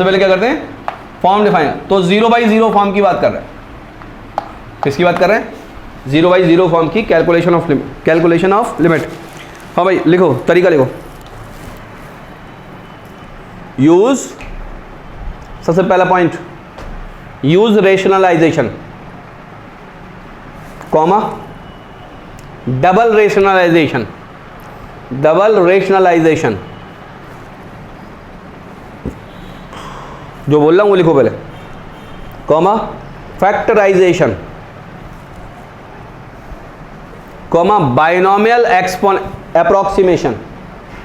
सबसे पहले क्या करते हैं, फॉर्म डिफाइन। तो 0/0 फॉर्म की बात कर रहे हैं, किसकी बात कर रहे हैं, 0/0 फॉर्म की कैलकुलेशन ऑफ लिमिट। हाँ भाई लिखो, तरीका लिखो। यूज, सबसे पहला point, use rationalisation, comma double rationalisation, जो बोल रहा हूं वो लिखो पहले, comma factorisation, comma binomial approximation.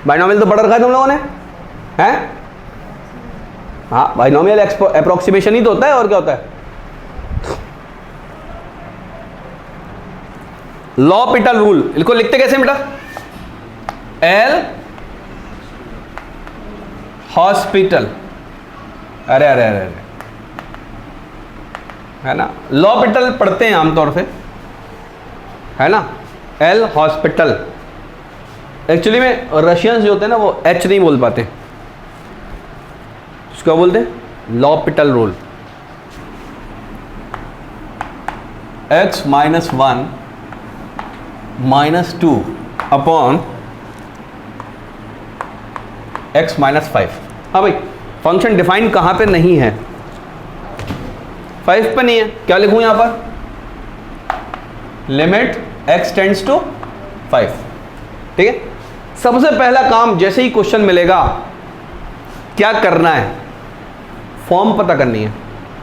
Binomial तो पढ़ रखा है तुम लोगों ने, हैं? हाँ, बाइनोमियल अप्रोक्सीमेशन ही तो होता है, और क्या होता है? लॉपिटल रूल, इनको लिखते कैसे बेटा? एल हॉस्पिटल, अरे अरे अरे अरे, है ना, लॉपिटल पढ़ते हैं आमतौर से, है ना, एल हॉस्पिटल। एक्चुअली में रशियंस जो होते हैं ना वो एच नहीं बोल पाते, उसको बोलते हैं L'Hôpital rule. x - 1 - 2 upon x - 5। हाँ भाई, फंक्शन डिफाइन कहाँ पे नहीं है? 5 पे नहीं है, क्या लिखूं यहां पर? Limit x tends to 5। ठीक है, सबसे पहला काम, जैसे ही क्वेश्चन मिलेगा क्या करना है? फॉर्म पता करनी है।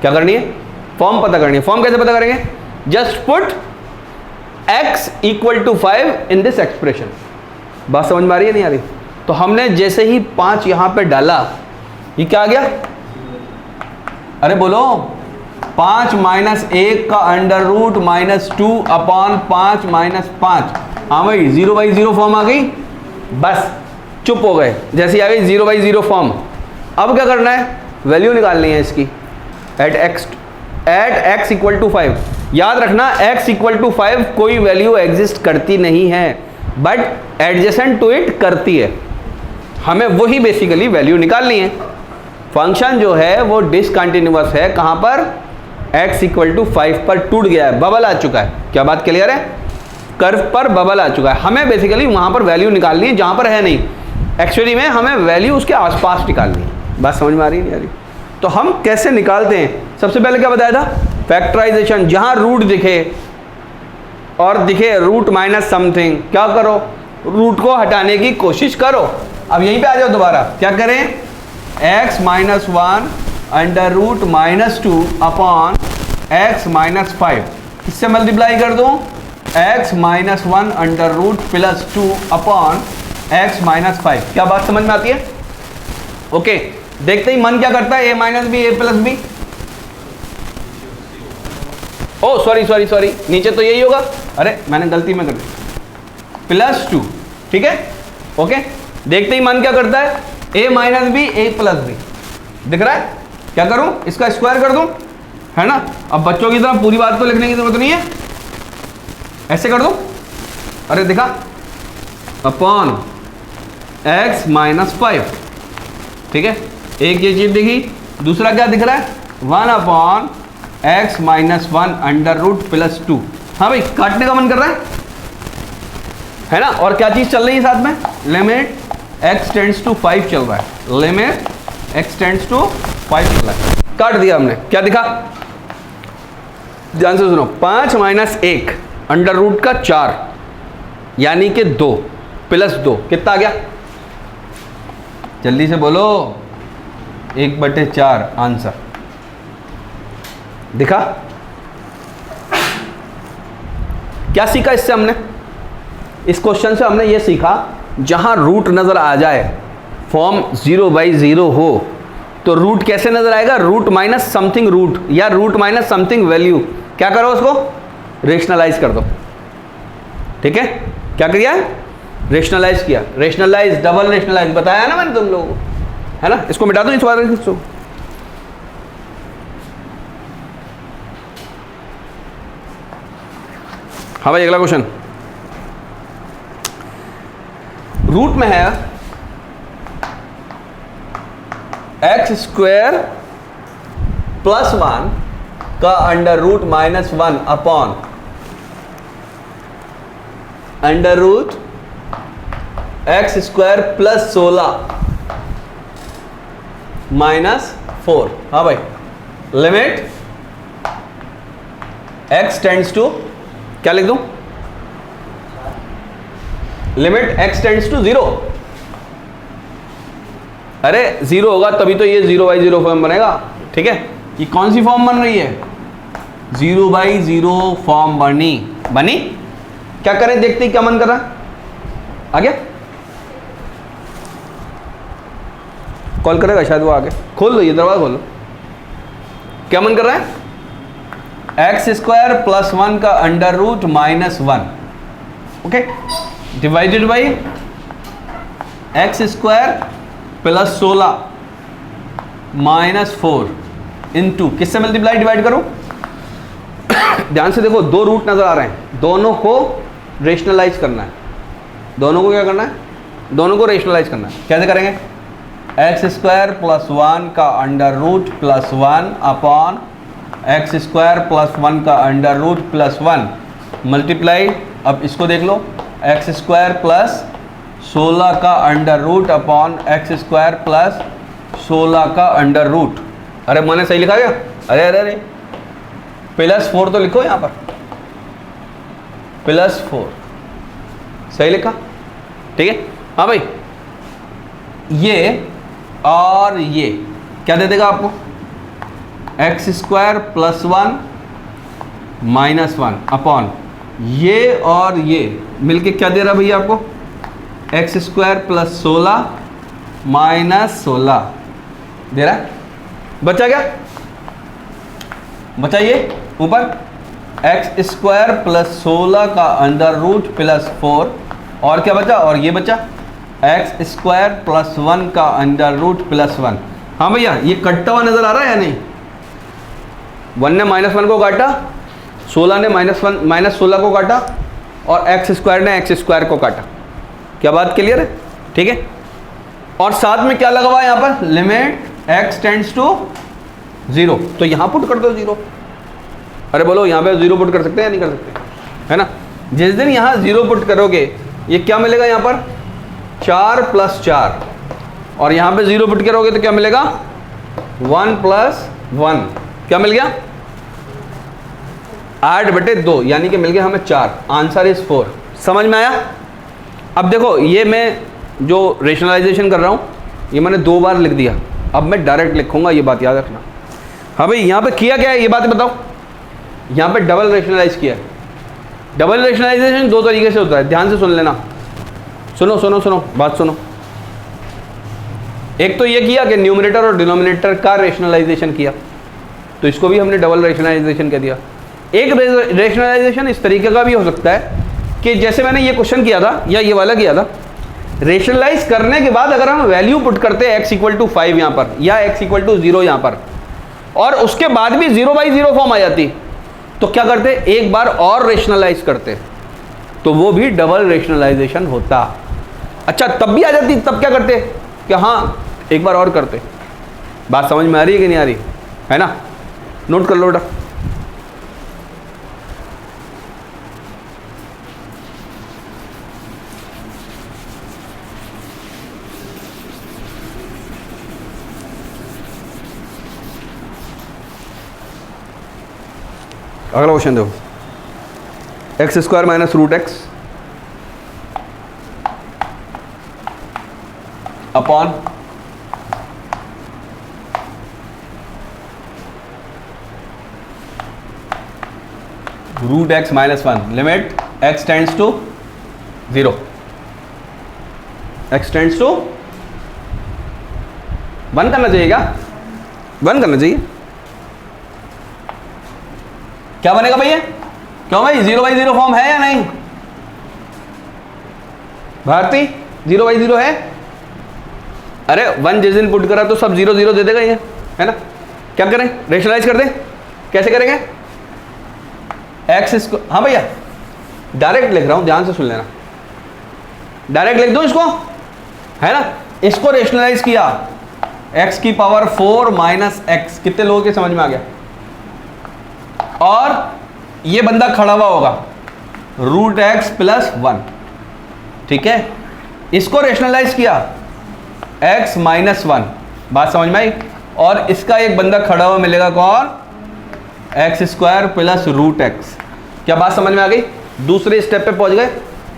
क्या करनी है? फॉर्म पता करनी है। फॉर्म कैसे पता करेंगे? Just put x = 5 in this expression. बात समझ में आ रही है नहीं आ रही? तो हमने जैसे ही 5 यहां पे डाला, ये क्या आ गया? अरे बोलो, 5 - 1 का अंडर रूट -2 अपॉन 5 - 5। हाँ भाई, 0/0 फॉर्म आ गई, बस चुप हो गए जैसी आ गई 0/0 फॉर्म। अब क्या करना है? वैल्यू निकालनी है इसकी, एट x = 5। याद रखना, x = 5 कोई वैल्यू एग्जिस्ट करती नहीं है, बट एडजेसेंट टू इट करती है। हमें वही बेसिकली वैल्यू निकालनी है। फंक्शन जो है वो डिसकंटिन्यूअस है, कहाँ पर? x = 5 पर टूट गया है, बबल आ चुका है। क्या बात क्लियर है? कर्व पर बबल आ चुका है। हमें बेसिकली वहाँ पर वैल्यू निकालनी है जहाँ पर है नहीं, एक्चुअली में हमें वैल्यू उसके आसपास निकालनी है। बात समझ में आ रही नहीं आ रही? तो हम कैसे निकालते हैं? सबसे पहले क्या बताया था? फैक्टराइजेशन। जहाँ रूट दिखे और दिखे रूट माइनस समथिंग, क्या करो? रूट को हटाने की कोशिश करो। अब यहीं पे आ जाओ दोबारा, क्या करें? x - 1 under root -2 upon x - 5। किससे मल्टीप्लाई कर दूं? x - 1 under root +2 upon x - 5। क्या बात समझ में आती है? ओके, देखते ही मन क्या करता है? a - b a + b। Oh sorry, नीचे तो यही होगा। अरे मैंने गलती में कर दी, +2। ठीक है, ओके। देखते ही मन क्या करता है? a - b a + b। दिख रहा है? क्या करूं? इसका स्क्वायर कर दूं, है ना? अब बच्चों की तरह पूरी बात तो लिखने की जरूरत नहीं है, ऐसे कर दूं। अरे दिखा, अपॉन x - 5। ठीक है, एक ये चीज दिखी, दूसरा क्या दिख रहा है? 1 अपॉन x - 1 अंडर रूट +2। हाँ भाई, काटने का मन कर रहा है ना? और क्या चीज चल रही है साथ में? लिमिट x टेंड्स टू 5 चल रहा है, लिमिट x टेंड्स टू 5 चल रहा है। काट दिया हमने, क्या दिखा? ध्यान से सुनो, 5 - 1 अंडर रूट का 4 यानी कि 2 +2 कितना आ गया? जल्दी से बोलो, 1/4 आंसर। दिखा? क्या सीखा इससे हमने? इस क्वेश्चन से हमने ये सीखा, जहां रूट नजर आ जाए, फॉर्म 0/0 हो, तो रूट कैसे नजर आएगा? रूट माइनस समथिंग रूट, या रूट माइनस समथिंग वैल्यू। क्या करो उसको? रेशनलाइज कर दो। ठीक है, क्या किया? रेशनलाइज किया। रेशनलाइज, डबल रेशनलाइज बताया ना मैंने तुम लोगों को, है ना? इसको मिटा दो, इस बार इसको। हाँ भाई, अगला क्वेश्चन। रूट में है एक्स स्क्वायर प्लस 1 का under root minus 1 upon under root x square plus 16 minus 4। हाँ भाई, लिमिट x टेंड्स टू, क्या लिख दूं, लिमिट x टेंड्स टू 0। अरे 0 होगा तभी तो ये 0/0 फॉर्म बनेगा। ठीक है, ये कौन सी फॉर्म बन रही है, 0/0 फॉर्म बनी। क्या करें, देखते ही क्या मन कर रहा है, आ गया, कॉल करेगा शायद वो आगे। खोल लो, ये दरवाजा खोल लो। क्या मन कर रहा है, एक्स स्क्वायर प्लस 1 का under root minus 1, okay, divided by x square plus 16 minus 4 into किससे मल्टीप्लाई डिवाइड करूं, ध्यान से देखो, दो रूट नजर आ रहे हैं, दोनों को रेशनलाइज करना है। दोनों को क्या करना है, दोनों को रेशनलाइज करना है। कैसे करेंगे, एक्स स्क्वायर प्लस 1 का under root plus 1 upon x square plus 1 का अंडर रूट प्लस 1 मल्टीप्लाई, अब इसको देख लो, एक्स स्क्वायर प्लस 16 का under root upon x square plus 16 का अंडर रूट। अरे मैंने सही लिखा क्या, अरे अरे अरे प्लस 4 तो लिखो यहाँ पर, प्लस 4 सही लिखा, ठीक है। हाँ भाई, ये और ये क्या दे देगा आपको, x square plus 1 minus 1 upon ये और ये मिलके क्या दे रहा भैया आपको, एक्स स्क्वायर प्लस 16 माइनस 16 दे रहा है। बचा क्या, बचा ये ऊपर एक्स स्क्वायर प्लस 16 का अंडर रूट प्लस 4, और क्या बचा, और ये बचा एक्स स्क्वायर प्लस 1 का अंडर रूट प्लस 1। हाँ भैया, ये कटता हुआ नजर आ रहा है या नहीं, 1 ने माइनस 1 को काटा, 16 ने माइनस 16 को काटा, और एक्स स्क्वायर ने एक्स स्क्वायर को काटा। क्या बात क्लियर है, ठीक है। और साथ में क्या लगा हुआ है यहाँ पर, लिमिट एक्स टेंड्स टू 0, तो यहाँ पुट कर दो 0। अरे बोलो, यहाँ पे 0 पुट कर सकते हैं या नहीं कर सकते, है ना। जिस दिन यहाँ 0 पुट करोगे, ये क्या मिलेगा यहाँ पर, 4 + 4, और यहाँ पे 0 पुट करोगे तो क्या मिलेगा, 1 + 1, क्या मिल गया, 8/2, यानी कि मिल गया हमें 4। Answer is 4। समझ में आया। अब देखो, ये मैं जो रेशनलाइजेशन कर रहा हूँ, ये मैंने 2 बार लिख दिया, अब मैं डायरेक्ट लिखूंगा, ये बात याद रखना। हाँ भाई, यहाँ पे किया क्या है, ये बात बताओ। यहाँ पे डबल रेशनलाइज किया है। डबल रेशनलाइजेशन 2 तरीके से होता है, ध्यान से सुन लेना। सुनो सुनो सुनो, बात सुनो। एक तो ये किया कि न्यूमरेटर और डिनोमिनेटर का रेशनलाइजेशन किया, तो इसको भी हमने डबल रेशनलाइजेशन कह दिया। एक रेशनलाइजेशन इस तरीके का भी हो सकता है कि जैसे मैंने ये क्वेश्चन किया था या ये वाला किया था, रेशनलाइज करने के बाद अगर हम वैल्यू पुट करते हैं x = 5 यहाँ पर, या x = 0 यहाँ पर, और उसके बाद भी 0/0 फॉर्म आ जाती, तो क्या करते, एक बार और रेशनलाइज करते, तो वो भी डबल रेशनलाइजेशन होता। अच्छा, तब भी आ जाती, तब क्या करते कि हाँ एक बार और करते। बात समझ में आ रही है कि नहीं आ रही है ना, नोट कर लो बेटा। अगला क्वेश्चन देखो, x² - √x upon √x - 1, limit x tends to 0, x tends to 1 करना चाहिए, क्या 1 करना चाहिए। क्या बनेगा भैया, क्यों भाई 0/0 फॉर्म है या नहीं, भारती 0/0 है। अरे 1 जिस दिन पुट करा तो सब 0 0 दे देगा ये, है ना। क्या करें, रेशनलाइज कर दें, कैसे करेंगे, एक्स, हाँ भैया डायरेक्ट लिख रहा हूं, ध्यान से सुन लेना, डायरेक्ट लिख दो इसको, है ना। इसको रेशनलाइज किया x की पावर 4 माइनस एक्स, कितने लोगों के समझ में आ गया? और ये बंदा खड़ा हुआ होगा रूट एक्स प्लस 1, ठीक है, इसको रेशनलाइज किया x माइनस 1, बात समझ में आई। और इसका एक बंदा खड़ा हुआ मिलेगा कौन? X square plus root x. क्या बात समझ में आ गई? दूसरे स्टेप पे पहुंच गए,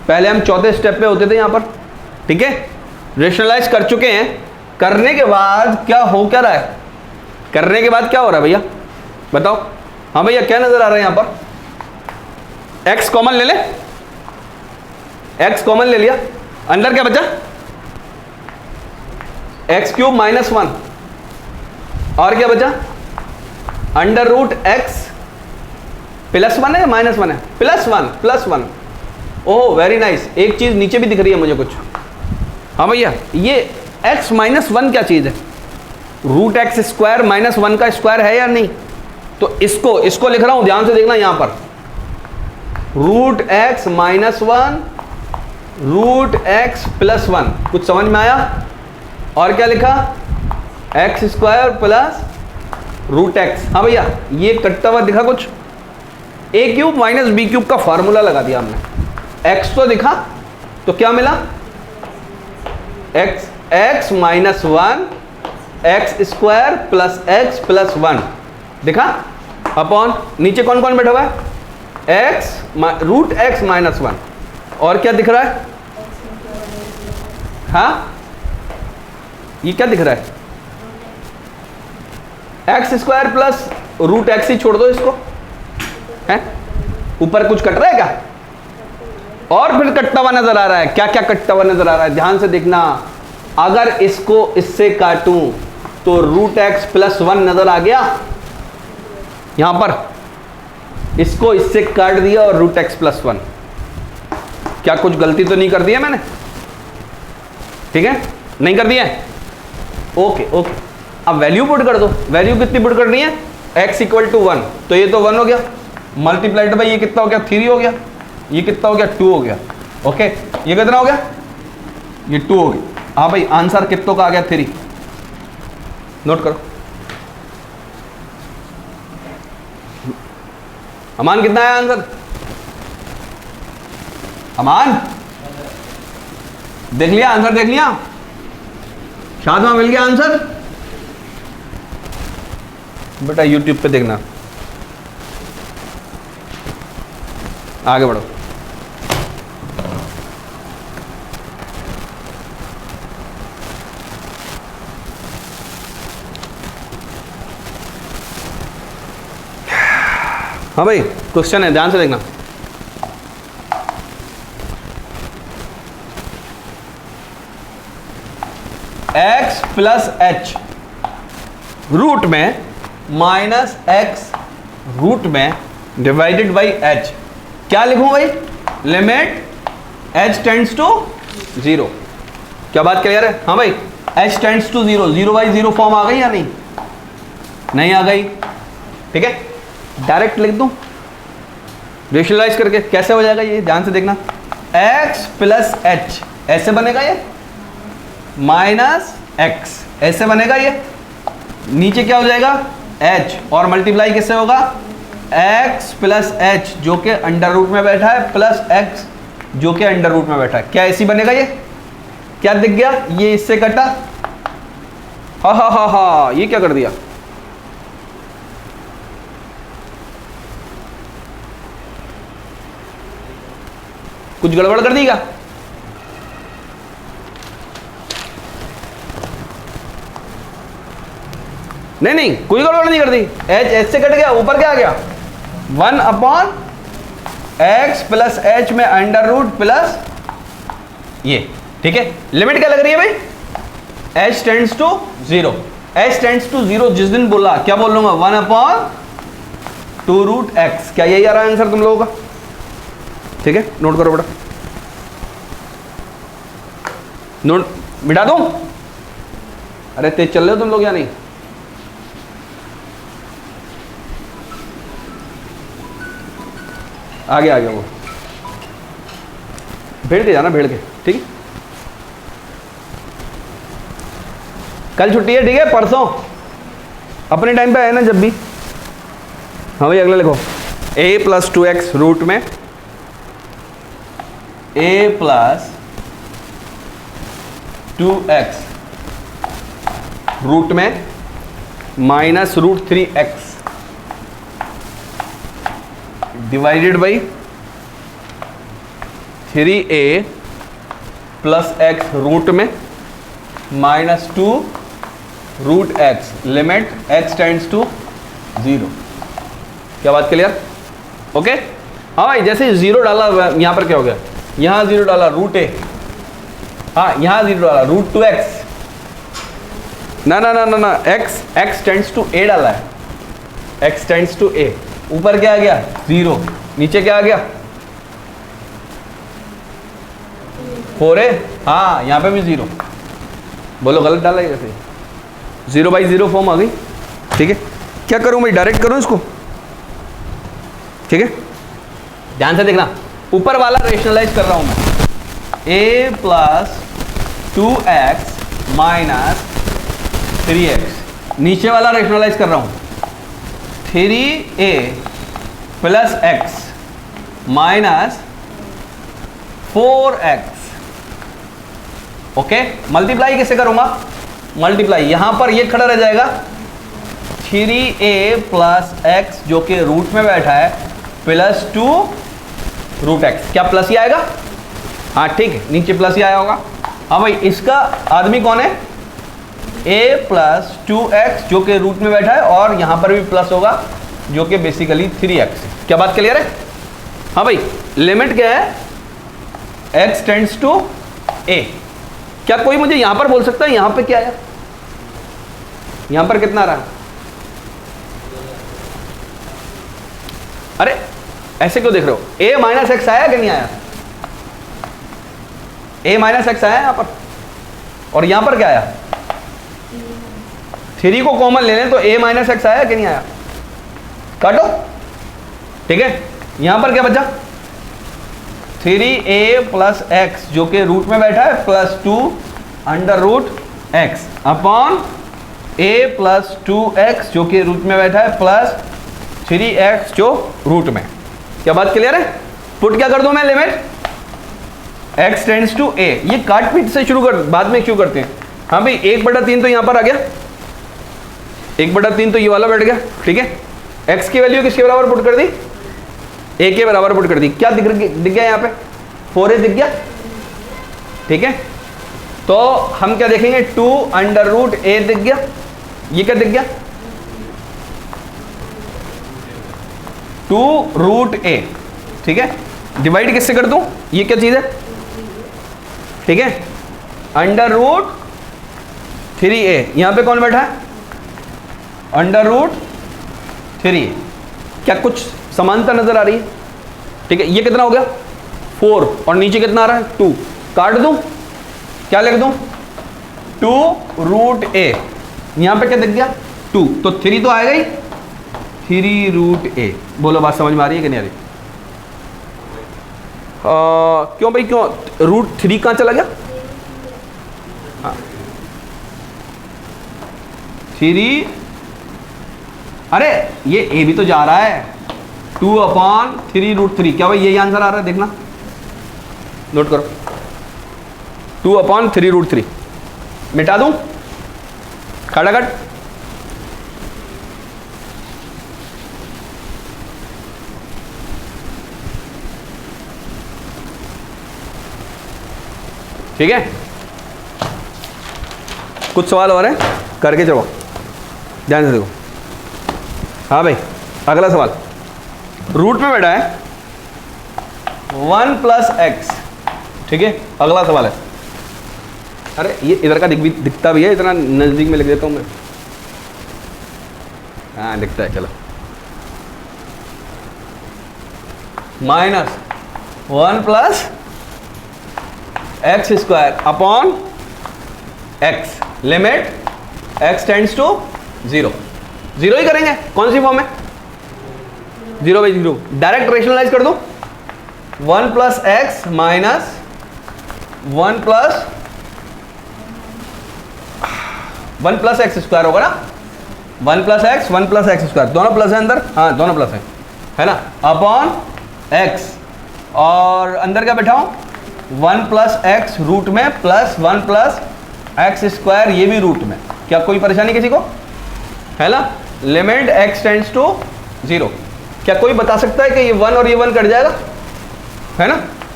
पहले हम चौथे स्टेप पे होते थे यहां पर, ठीक है, रेशनलाइज कर चुके हैं। करने के बाद क्या हो क्या रहा है? करने के बाद क्या हो रहा है भैया बताओ? हाँ भैया क्या नजर आ रहा है यहां पर? x कॉमन ले ले, x कॉमन ले लिया, अंदर क्या बचा? एक्स क्यूब माइनस 1, और क्या बचा? अंडर रूट एक्स प्लस 1 है माइनस 1 है? Plus 1, plus 1। Oh very nice, एक चीज नीचे भी दिख रही है मुझे कुछ। हाँ भैया ये x माइनस 1 क्या चीज है? रूट एक्स स्क्वायर माइनस 1 का स्क्वायर है या नहीं? तो इसको लिख रहा हूं, ध्यान से देखना यहां पर, root x minus 1 root x plus 1, कुछ समझ में आया? और क्या लिखा? X square plus root x. हाँ भैया ये कटता हुआ दिखा कुछ? A cube minus b cube का फॉर्मूला लगा दिया हमने, एक्स तो दिखा, तो क्या मिला? X minus 1 x square plus x plus 1 दिखा, अपॉन नीचे कौन कौन बैठा हुआ है? एक्स रूट एक्स माइनस 1, और क्या दिख रहा है? हाँ ये क्या दिख रहा है? X square plus root X ही छोड़ दो इसको, है ऊपर कुछ कट रहा है क्या? और फिर कटता हुआ नजर आ रहा है, क्या क्या कटता हुआ नजर आ रहा है? ध्यान से देखना, अगर इसको इससे काटूं तो रूट एक्स प्लस 1 नजर आ गया यहां पर, इसको इससे काट दिया और रूट एक्स प्लस 1। क्या कुछ गलती तो नहीं कर दी है मैंने? ठीक है, नहीं कर दी है? ओके ओके, अब वैल्यू पुट कर दो। वैल्यू कितनी पुट करनी है? x इक्वल टू 1, तो ये तो 1 हो गया, मल्टीप्लाइड बाई ये कितना हो गया? 3 हो गया, ये कितना हो गया? 2 हो गया। ओके ये कितना हो गया? ये 2 हो गया। हाँ भाई आंसर कितनों का आ गया? 3। नोट करो, अमान कितना है आंसर? अमान देख लिया आंसर? देख लिया? शायद वहां मिल गया आंसर? बेटा यूट्यूब पे देखना, आगे बढ़ो। हाँ भाई क्वेश्चन है, ध्यान से देखना। x प्लस एच रूट में माइनस एक्स रूट में डिवाइडेड बाई एच, क्या लिखूं भाई? Limit h tends to 0। क्या बात क्लियर है? हाँ भाई h टेंड्स टू 0, 0/0 फॉर्म आ गई या नहीं? नहीं आ गई, ठीक है, डायरेक्ट लिख दूं रेशनलाइज करके। कैसे हो जाएगा ये? ध्यान से देखना, x प्लस एच ऐसे बनेगा, ये माइनस एक्स ऐसे बनेगा, ये नीचे क्या हो जाएगा? h, और मल्टीप्लाई किससे होगा? x प्लस एच जो कि अंडर रूट में बैठा है प्लस x जो कि अंडर रूट में बैठा है। क्या ऐसी बनेगा? ये क्या दिख गया? ये इससे कटा, हा हा हा हा, ये क्या कर दिया? कुछ गड़बड़ कर दी क्या? नहीं नहीं कोई गड़बड़ नहीं कर दी। एच से कट गया, ऊपर क्या आ गया? 1 अपॉन एक्स प्लस एच में अंडर रूट प्लस ये, ठीक है। लिमिट क्या लग रही है भाई? H tends to 0, h tends to 0 जिस दिन बोला क्या बोल लूंगा? 1 अपॉन 2 रूट एक्स। क्या यही आ रहा है आंसर तुम लोगों का? ठीक है, नोट करो बेटा, नोट मिटा दूं? अरे तेज चल रहे हो तुम लोग या नहीं? आगे आ गया वो, भेड़ के जाना, भेड़ के, ठीक है। कल छुट्टी है, ठीक है, परसों अपने टाइम पे आए ना जब भी। हाँ भाई अगला लिखो, a प्लस 2x रूट में a प्लस 2x रूट में minus root 3x divided by 3a plus x root में minus 2 root x limit x tends to 0। क्या बात क्लियर? ओके। हाँ भाई जैसे 0 डाला यहां पर क्या हो गया, यहां 0 डाला रूट a, हाँ यहां 0 डाला रूट 2x, ना ना ना ना ना x टेंड्स टू a डाला है, x टेंड्स टू a, ऊपर क्या आ गया 0, नीचे क्या आ गया 4a, हाँ यहां पे भी 0, बोलो गलत डाला है कैसे, 0/0 फॉर्म आ गई। ठीक है, क्या करूं मैं, डायरेक्ट करूं इसको, ठीक है, ध्यान से देखना, ऊपर वाला रेशनलाइज कर रहा हूं मैं, a plus 2x minus 3x, नीचे वाला रेशनलाइज कर रहा हूं 3a plus x minus 4x। Okay, multiply कैसे करूंगा, मल्टीप्लाई यहां पर ये खड़ा रह जाएगा 3a प्लस x जो कि रूट में बैठा है प्लस 2 रूट x, क्या प्लस ही आएगा, हाँ ठीक है, नीचे प्लस ही आया होगा। हाँ भाई इसका आदमी कौन है, a प्लस 2x जो कि रूट में बैठा है, और यहां पर भी प्लस होगा जो कि बेसिकली 3x। क्या बात क्लियर है? हाँ भाई लिमिट क्या है, x टेंड्स टू a। क्या कोई मुझे यहां पर बोल सकता है यहां पे क्या आया, यहां पर कितना आ रहा है, अरे ऐसे क्यों देख रहे हो, a माइनस एक्स आया कि नहीं आया, a माइनस एक्स आया यहां पर, और यहां पर क्या आया 3 को कॉमन ले लें तो a माइनस एक्स आया कि नहीं आया, काटो, ठीक है, यहां पर क्या बचा 3a प्लस एक्स जो कि रूट में बैठा है plus 2 under root x upon a plus 2x जो कि रूट में बैठा है प्लस 3x जो रूट में। क्या बात क्लियर है? पुट क्या कर दूं मैं, limit x tends to a, ये काट पीट से शुरू कर, बाद में क्यों करते हैं। हाँ भाई 1/3 तो यहां पर आ गया, 1/3 तो ये वाला बैठ गया, ठीक है, x की वैल्यू किसके बराबर पुट कर दी, a के बराबर पुट कर दी, क्या दिख गया यहाँ पे 4a दिख गया, ठीक है, तो हम क्या देखेंगे 2 अंडर रूट a दिख गया, ये क्या दिख गया 2 रूट a, ठीक है, डिवाइड किससे कर दूं, ये क्या चीज है, ठीक है, अंडर रूट 3a, यहां पे कौन बैठा है अंडर रूट 3a, क्या कुछ समानता नजर आ रही है, ठीक है, ये कितना हो गया 4 और नीचे कितना आ रहा है 2, काट दूं, क्या लिख दूं 2 रूट a, यहां पे क्या दिख गया 2, तो 3 तो आएगा ही, 3 रूट a। बोलो बात समझ में आ रही है कि नहीं आ रही, क्यों भाई क्यों, रूट 3 कहां चला गया, हाँ 3, अरे ये a भी तो जा रहा है 2/3 रूट 3, क्या भाई यही आंसर आ रहा है, देखना नोट करो 2/3 रूट 3, मिटा दूं खटाखट, ठीक है, कुछ सवाल और है करके चलो, ध्यान से देखो। हाँ भाई अगला सवाल, रूट में बैठा है 1 प्लस एक्स, ठीक है, अगला सवाल है, अरे ये इधर का दिखता भी है, इतना नजदीक में लिख देता हूं मैं, हाँ दिखता है, चलो minus 1 plus x square upon x, limit x tends to 0, 0 ही करेंगे, कौन सी फॉर्म है 0/0, डायरेक्ट रेशनलाइज कर दो 1 plus x minus 1 plus 1 plus x square होगा ना, 1 प्लस एक्स स्क्वायर, दोनों प्लस है अंदर, हाँ दोनों प्लस है ना, अपॉन एक्स, और अंदर क्या बैठाऊं 1 प्लस एक्स रूट में प्लस 1 प्लस एक्स स्क्वायर, ये भी रूट में। क्या कोई परेशानी किसी को है ना? Limit x tends to 0। क्या कोई बता सकता है कि ये 1 और ये 1 कट जाएगा, है ना?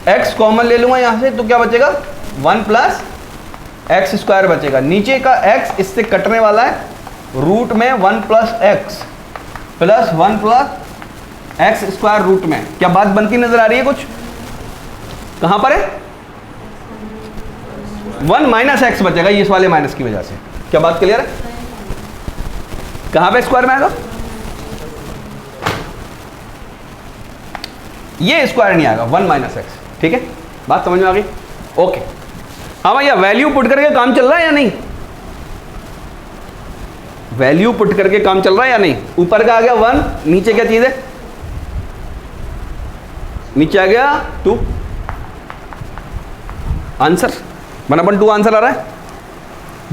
x कॉमन ले लूंगा यहां से तो क्या बचेगा 1 प्लस एक्स स्क्वायर बचेगा, नीचे का x इससे कटने वाला है, रूट में 1 plus x plus 1 plus x square root में। क्या बात बनती नजर आ रही है कुछ? कहां पर है 1 माइनस एक्स बचेगा इस वाले माइनस की वजह से। क्या बात क्लियर है? कहां पे स्क्वायर में आएगा? ये स्क्वायर नहीं आएगा, 1 माइनस एक्स। ठीक है, बात समझ में आ गई? ओके, हाँ भैया वैल्यू पुट करके काम चल रहा है या नहीं? वैल्यू पुट करके काम चल रहा है या नहीं? ऊपर का आ गया 1, नीचे क्या चीज है? नीचे आ गया 2। आंसर 1/2 आंसर आ रहा है।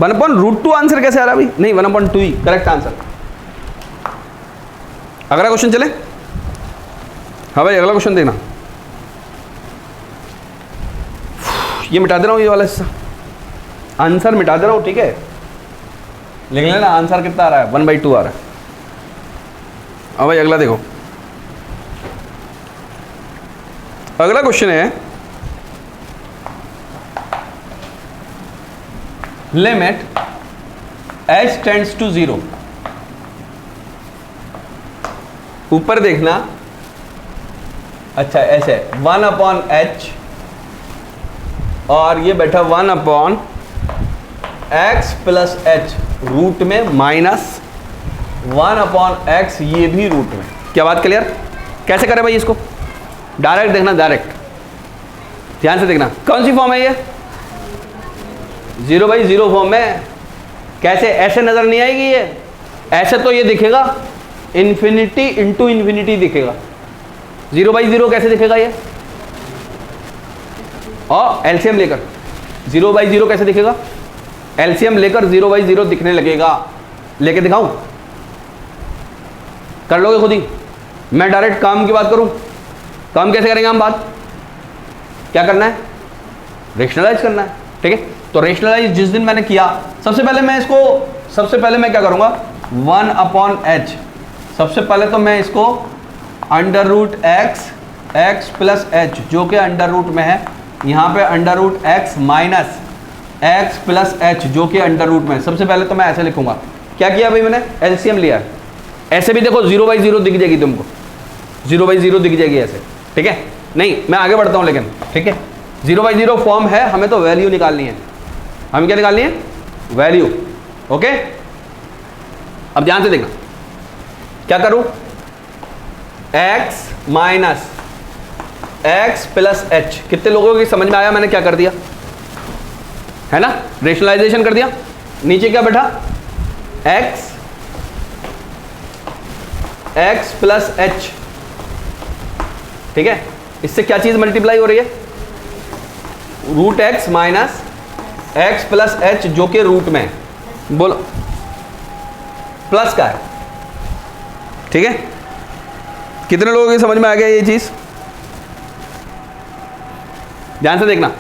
1/√2 आंसर कैसे आ रहा है भाई? नहीं 1/2 ही करेक्ट आंसर। अगला क्वेश्चन चले। हाँ भाई अगला क्वेश्चन देखना, ये मिटा दे रहा हूँ, ये वाला हिस्सा आंसर मिटा दे रहा हूँ, ठीक है? लिख लेना आंसर कितना आ रहा है, 1/2 आ रहा है। अब भाई अगला देखो, अगला क्वेश्चन है लिमिट h टेंड्स टू 0। ऊपर देखना, अच्छा ऐसे 1/h और ये बैठा 1/x प्लस h, रूट में माइनस 1/x, ये भी रूट में। क्या बात क्लियर? कैसे करें भाई इसको? डायरेक्ट देखना, डायरेक्ट ध्यान से देखना। कौन सी फॉर्म है ये? 0/0 फॉर्म में। कैसे? ऐसे नजर नहीं आएगी ये, ऐसे तो ये दिखेगा इन्फिनिटी इंटू इन्फिनिटी दिखेगा। 0/0 कैसे दिखेगा ये? और एलसीएम लेकर 0/0 कैसे दिखेगा? एलसीएम लेकर 0/0 दिखने लगेगा। लेके दिखाऊं? कर लोगे खुद ही? मैं डायरेक्ट काम की बात करूं? काम कैसे करेंगे हम बात? क्या करना है? रेशनलाइज करना है, ठीक है? तो रेशनलाइज जिस दिन मैंने किया, सबसे पहले मैं क्या करूंगा 1/h। सबसे पहले तो मैं इसको √x प्लस h जो कि अंडर रूट में है, यहाँ पे √x minus x plus h जो कि अंडर रूट में है। सबसे पहले तो मैं ऐसे लिखूंगा। क्या किया भाई मैंने? एलसीएम लिया। ऐसे भी देखो 0/0 दिख जाएगी तुमको, 0/0 दिख जाएगी ऐसे, ठीक है? नहीं मैं आगे बढ़ता हूँ लेकिन, ठीक है? 0/0 फॉर्म है, हमें तो वैल्यू निकालनी है। हमें क्या निकालनी है? वैल्यू। ओके, अब ध्यान से देखना, क्या करूं? x minus x plus h। कितने लोगों की समझ में आया मैंने क्या कर दिया? है ना, रेशनलाइजेशन कर दिया। नीचे क्या बैठा? x प्लस h, ठीक है? इससे क्या चीज मल्टीप्लाई हो रही है? √x minus x plus h जो कि रूट में है। बोलो प्लस का है, ठीक है? कितने लोगों की समझ में आ गया ये चीज? ध्यान से देखना।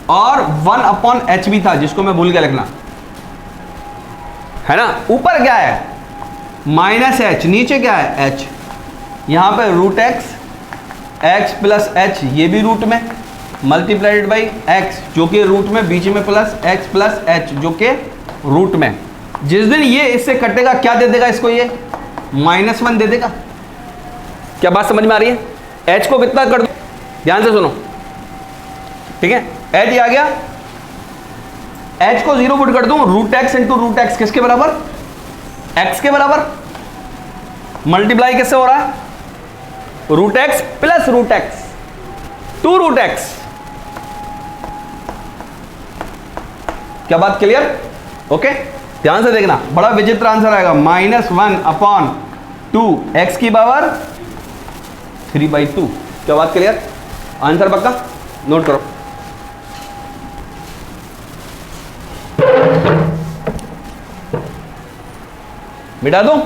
और 1/h भी था जिसको मैं भूल गया लिखना, है ना? ऊपर क्या है? माइनस h, नीचे क्या है? h। यहां पे √x प्लस h, ये भी रूट में, मल्टीप्लाइड बाई x जो कि रूट में, बीच में प्लस x प्लस h जो कि रूट में। जिस दिन ये इससे कटेगा क्या दे देगा इसको? ये -1 दे देगा। क्या बात समझ में आ रही है? h को कितना कर दो? ध्यान से सुनो, ठीक है? h आ गया, h को 0 पुट कर दूं, √x इंटू √x किसके बराबर? x के बराबर। मल्टीप्लाई किससे हो रहा है? √x plus √x, 2√x। क्या बात क्लियर? ओके, ध्यान से देखना, बड़ा विचित्र आंसर आएगा, -1/2 x की पावर 3/2। क्या बात क्लियर? आंसर पक्का? नोट करो। मिटा दूं?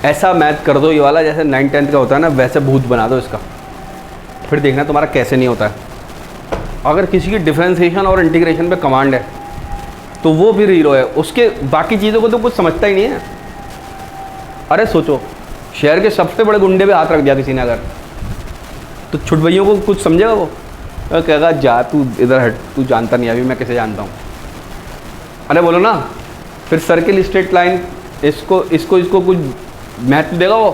ऐसा मैथ कर दो ये वाला जैसे 9th-10th का होता है ना, वैसे भूत बना दो इसका, फिर देखना तुम्हारा कैसे नहीं होता है। अगर किसी की डिफरेंशिएशन और इंटीग्रेशन पे कमांड है तो वो भी हीरो है, उसके बाकी चीज़ों को तो कुछ समझता ही नहीं है। अरे सोचो, शहर के सबसे बड़े गुंडे पे हाथ रख दिया किसी ने अगर, तो छुटभइयों को कुछ समझेगा वो? कहेगा जा तू इधर हट, तू जानता नहीं, अभी मैं कैसे जानता हूँ। अरे बोलो ना, फिर सर्किल स्ट्रेट लाइन इसको इसको इसको कुछ महत्व देगा वो?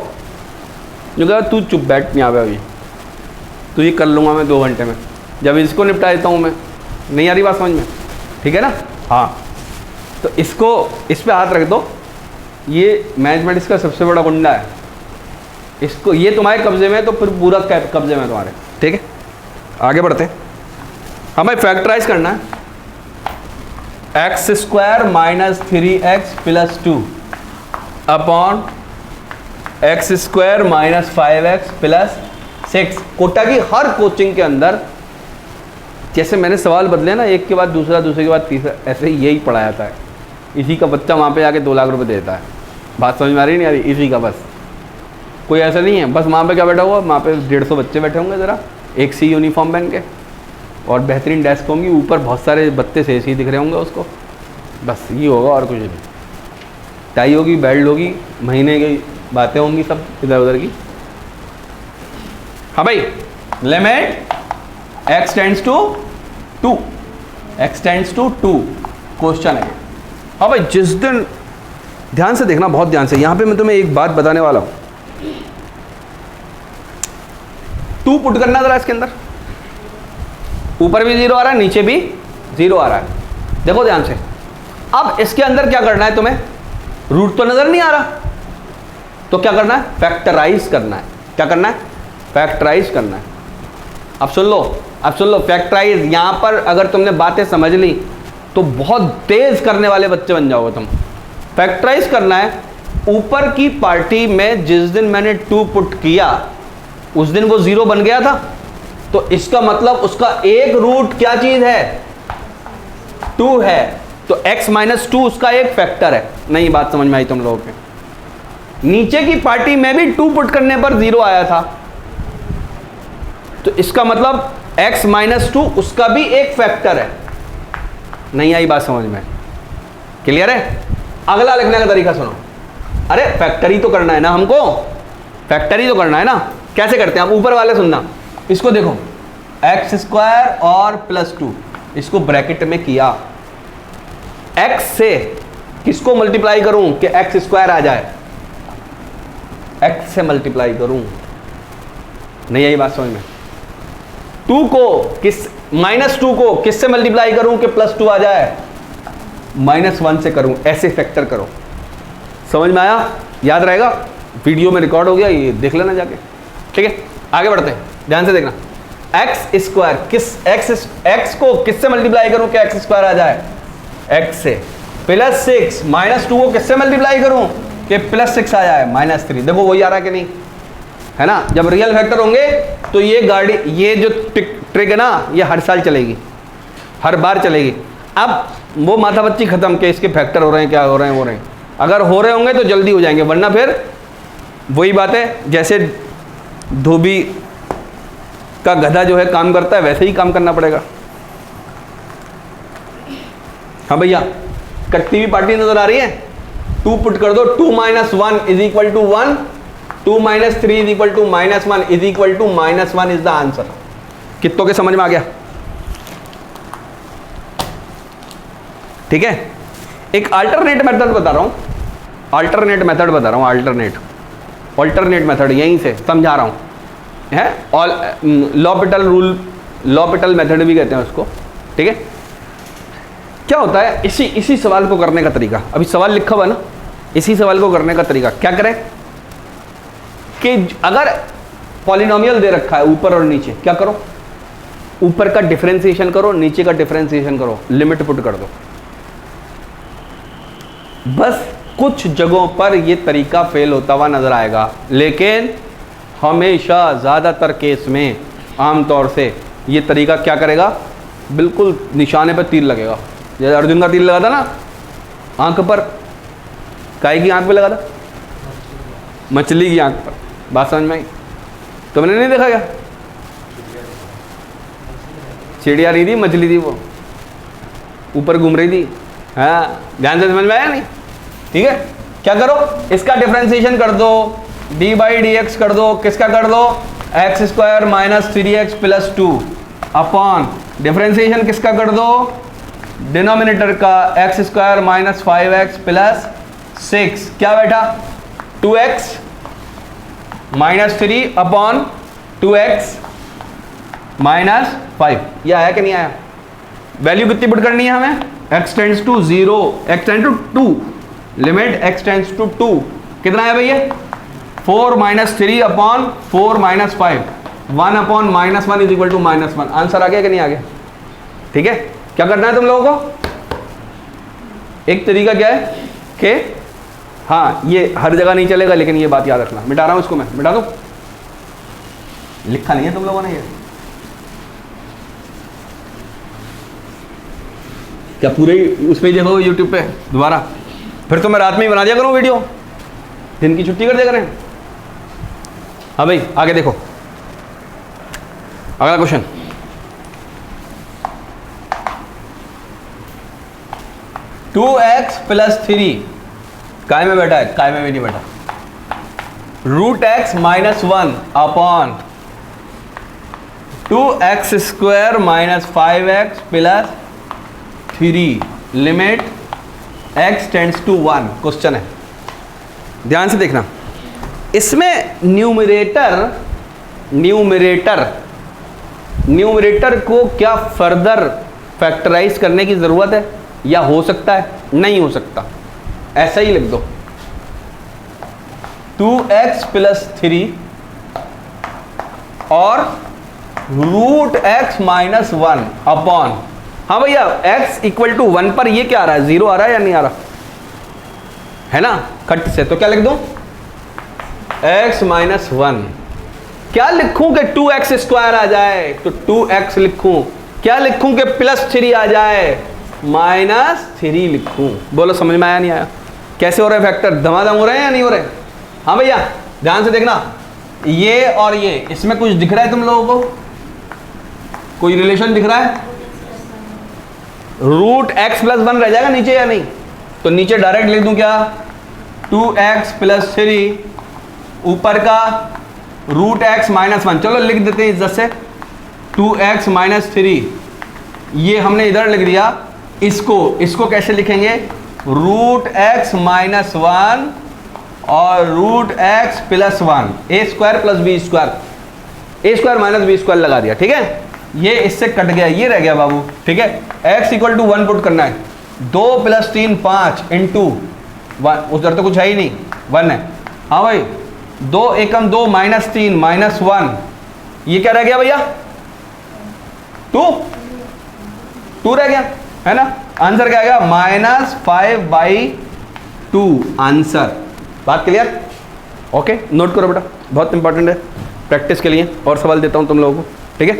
जो कहेगा तू चुप बैठ यहाँ पे, अभी तो ये कर लूँगा मैं 2 घंटे में, जब इसको निपटा देता हूँ मैं। नहीं आ रही बात समझ में? ठीक है ना? हाँ, तो इसको इस पे हाथ रख दो, ये मैथमेटिक्स का सबसे बड़ा गुंडा है, इसको ये तुम्हारे कब्जे में, तो फिर पूरा कब्जे में तुम्हारे। ठीक है, आगे बढ़ते हैं। हमें फैक्टराइज करना है। x² - 3x + 2 upon x² - 5x + 6। Kota की हर कोचिंग के अंदर जैसे मैंने सवाल बदले ना, एक के बाद दूसरा, दूसरे के बाद तीसरा, ऐसे ही यही पढ़ाया जाता है। इसी का बच्चा वहाँ पे जाके 2 लाख रुपए देता है। बात समझ में आ रही नहीं आ रही? इसी का, बस कोई ऐसा नहीं है। बस वहाँ पे क्या बैठा हुआ, वहाँ पे 150 बच्चे बैठे होंगे ज़रा एक सी यूनिफॉर्म पहन के, और बेहतरीन डेस्क होंगी, ऊपर बहुत सारे बत्ते से ऐसे ही दिख रहे होंगे उसको, बस ये होगा और कुछ नहीं। टाई होगी, बेल्ट होगी, महीने की बातें होंगी सब इधर उधर की। हाँ भाई, limit x tends to 2, x tends to 2 question है। हाँ भाई, जिस दिन ध्यान से देखना, बहुत ध्यान से, यहाँ पे मैं तुम्हें एक बात बताने वाला हूँ। 2 पुट करना जरा इसके अंदर, ऊपर भी 0 आ रहा है, नीचे भी 0 आ रहा है। देखो ध्यान से, अब इसके अंदर क्या करना है तुम्हें? रूट तो नजर नहीं आ रहा, तो क्या करना है? फैक्टराइज करना है। क्या करना है? फैक्टराइज करना है। अब सुन लो, अब सुन लो, फैक्टराइज। यहां पर अगर तुमने बातें समझ ली तो बहुत तेज करने वाले बच्चे बन जाओगे तुम। फैक्टराइज करना है, ऊपर की पार्टी में जिस दिन मैंने 2 पुट किया उस दिन वो 0 बन गया था, तो इसका मतलब उसका एक रूट क्या चीज है? 2 है, तो x - 2 उसका एक फैक्टर है। नहीं, बात समझ में आई तुम लोगों के? नीचे की पार्टी में भी 2 पुट करने पर 0 आया था, तो इसका मतलब x - 2 उसका भी एक फैक्टर है। नहीं आई बात समझ में? क्लियर है? अगला लिखने का तरीका सुनो। अरे फैक्टरी तो करना है ना हमको, फैक्टरी तो करना है ना। कैसे करते हैं आप? ऊपर वाले सुनना, इसको देखो, x² और +2, इसको ब्रैकेट में किया। x से किसको मल्टीप्लाई करूं कि x² आ जाए? x से मल्टीप्लाई करूं। नहीं आई बात समझ में? 2 को किस -2 को किससे मल्टीप्लाई करूं कि +2 आ जाए? -1 से करूं। ऐसे फैक्टर करो। समझ में आया? याद रहेगा? वीडियो में रिकॉर्ड हो गया, ये देख लेना जाके। ठीक है, आगे बढ़ते हैं, ध्यान से देखना। x² किस x को किससे मल्टीप्लाई करूं कि x² आ जाए? x से। +6 -2 को किससे मल्टीप्लाई करूं कि +6 आ जाए? -3। देखो वही आ रहा है कि नहीं? है ना? जब रियल फैक्टर होंगे तो ये गाड़ी, ये जो ट्रिक है ना, ये हर साल चलेगी, हर बार चलेगी। अब वो माथापच्ची खत्म के इसके फैक्टर हो रहे हैं, क्या हो रहे हैं, हो रहे हैं। अगर हो रहे होंगे तो जल्दी हो जाएंगे, वरना फिर वही बात है, जैसे धोबी का गधा जो है काम करता है, वैसे ही काम करना पड़ेगा। हाँ भैया, कटती हुई पार्टी नजर आ रही है? 2 पुट कर दो, 2 - 1 = 1, 2 - 3 = -1 = -1 इज द आंसर। कितनों के समझ में आ गया? ठीक है, एक अल्टरनेट मेथड बता रहा हूं, अल्टरनेट मेथड बता रहा हूं, अल्टरनेट मेथड यहीं से समझा रहा हूं, है all L'Hôpital rule, L'Hôpital method भी कहते हैं उसको। ठीक है, क्या होता है, इसी सवाल को करने का तरीका, अभी सवाल लिखा हुआ है ना, इसी सवाल को करने का तरीका क्या करें कि अगर पॉलिनोमियल दे रखा है ऊपर और नीचे, क्या करो? ऊपर का डिफरेंशिएशन करो, नीचे का डिफरेंशिएशन करो, लिमिट पुट कर दो। बस कुछ जगहों पर यह तरीका फेल होता हुआ नजर आएगा, लेकिन हमेशा ज़्यादातर केस में आमतौर से ये तरीका क्या करेगा, बिल्कुल निशाने पर तीर लगेगा। जैसे अर्जुन का तीर लगा था ना आंख पर, काहे की आंख पे लगा था, मछली की आंख पर। बात समझ में आई? तुमने नहीं देखा क्या? चिड़िया नहीं थी, मछली थी, वो ऊपर घूम रही थी। हाँ, ध्यान से समझ में आया नहीं? ठीक है, क्या करो, इसका डिफरेंशिएशन कर दो, डी बाई डी एक्स कर दो, किसका कर दो, x square minus 3x plus 2 upon differentiation किसका कर दो, डिनोमिनेटर का x square minus 5x plus 6, क्या बैठा 2x minus 3 upon 2x minus 5। यह आया कि नहीं आया? वैल्यू कितनी पुट करनी है हमें, x tends to 0, x tends to 2, limit x tends to 2, कितना है भैया 4 minus 3 upon 4 minus 5, 1 upon minus 1 is equal to minus 1। Answer आ गया कि नहीं आ गया? ठीक है, क्या करना है तुम लोगों को, एक तरीका क्या है कि हाँ ये हर जगह नहीं चलेगा, लेकिन ये बात याद रखना। मिटा रहा हूं इसको, मैं मिटा दूं, लिखा नहीं है तुम लोगों ने ये, क्या पूरे उसमें देखो यूट्यूब पे दोबारा, फिर तो मैं रात में ही बना दिया करूँ वीडियो, दिन की छुट्टी कर दिया करें। हाँ भाई आगे देखो, अगला क्वेश्चन, टू एक्स प्लस 3 काय में बैठा है, काय में भी नहीं बैठा, root x minus 1 upon 2x square minus 5x plus 3 limit x tends to 1। Question है, ध्यान से देखना, इसमें न्यूमरेटर को क्या फर्दर फैक्टराइज करने की ज़रूरत है, या हो सकता है, नहीं हो सकता, ऐसा ही लिख दो 2x प्लस 3 और रूट x माइनस 1 अपॉन, हाँ भैया x इक्वल टू 1 पर ये क्या आ रहा है, 0 आ रहा है या नहीं आ रहा है ना, खट से, तो क्या लिख दूं x माइनस 1, क्या लिखूं कि 2x स्क्वायर आ जाए तो 2x लिखूं, क्या लिखूं कि प्लस 3 आ जाए माइनस 3 लिखूं। बोलो समझ में आया नहीं आया? कैसे हो रहे फैक्टर, धमाधम हो रहे हैं या नहीं हो रहे? हाँ भैया ध्यान से देखना, ये और ये, इसमें कुछ दिख रहा है तुम लोगों को, कोई रिलेशन दिख रहा है? रूट x प्लस 1 रह जाएगा नीचे या नहीं, तो नीचे डायरेक्ट लिख दूं क्या 2x प्लस 3 ऊपर का रूट x माइनस 1, चलो लिख देते हैं इज्जत से 2x माइनस 3, ये हमने इधर लिख दिया, इसको कैसे लिखेंगे, रूट x माइनस 1 और रूट x प्लस 1, ए स्क्वायर प्लस बी स्क्वायर, ए स्क्वायर माइनस बी स्क्वायर लगा दिया। ठीक है, ये इससे कट गया, ये रह गया बाबू। ठीक है, x इक्वल टू 1 पुट करना है, 2 प्लस 3 5 इंटू 1, उधर तो कुछ है ही नहीं, 1 है। हाँ भाई 2 एकम 2 माइनस 3 माइनस 1, ये क्या रह गया भैया 2 रह गया है ना, आंसर क्या आएगा माइनस 5/2 आंसर। बात क्लियर? ओके, नोट करो बेटा, बहुत इंपॉर्टेंट है प्रैक्टिस के लिए, और सवाल देता हूं तुम लोगों को। ठीक है।